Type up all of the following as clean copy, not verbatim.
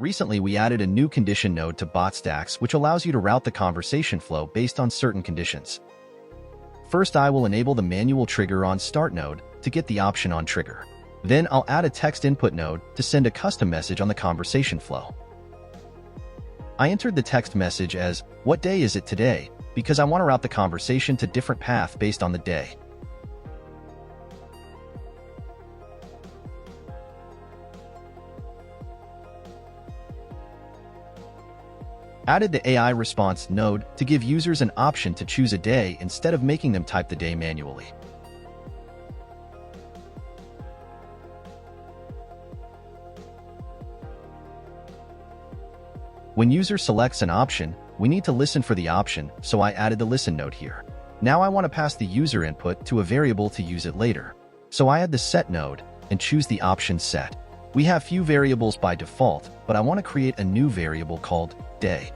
Recently, we added a new condition node to Botstacks, which allows you to route the conversation flow based on certain conditions. First, I will enable the manual trigger on start node to get the option on trigger. Then I'll add a text input node to send a custom message on the conversation flow. I entered the text message as, "What day is it today?" because I want to route the conversation to different path based on the day. Added the AI response node to give users an option to choose a day instead of making them type the day manually. When user selects an option, we need to listen for the option, so I added the listen node here. Now I want to pass the user input to a variable to use it later. So I add the set node and choose the option set. We have few variables by default, but I want to create a new variable called day.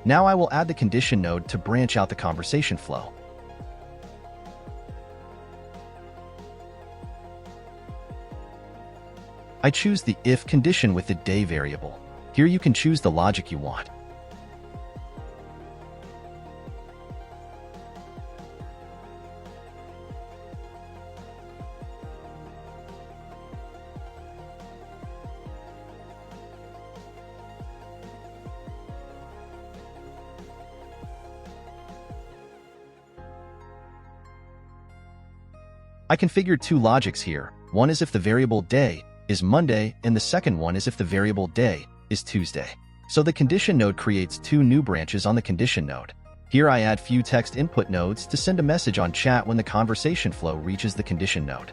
Now I will add the condition node to branch out the conversation flow. I choose the if condition with the day variable. Here you can choose the logic you want. I configured two logics here. One is if the variable day is Monday, and the second one is if the variable day is Tuesday. So the condition node creates two new branches on the condition node. Here I add few text input nodes to send a message on chat when the conversation flow reaches the condition node.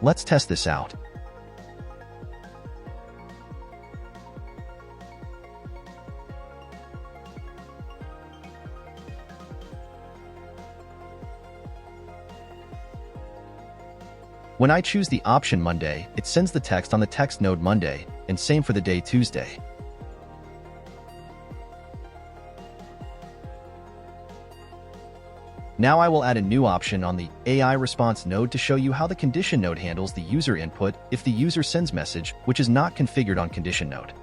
Let's test this out. When I choose the option Monday, it sends the text on the text node Monday, and same for the day Tuesday. Now I will add a new option on the AI response node to show you how the condition node handles the user input if the user sends message which is not configured on condition node.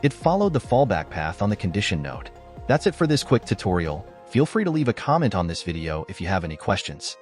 It followed the fallback path on the condition node. That's it for this quick tutorial. Feel free to leave a comment on this video if you have any questions.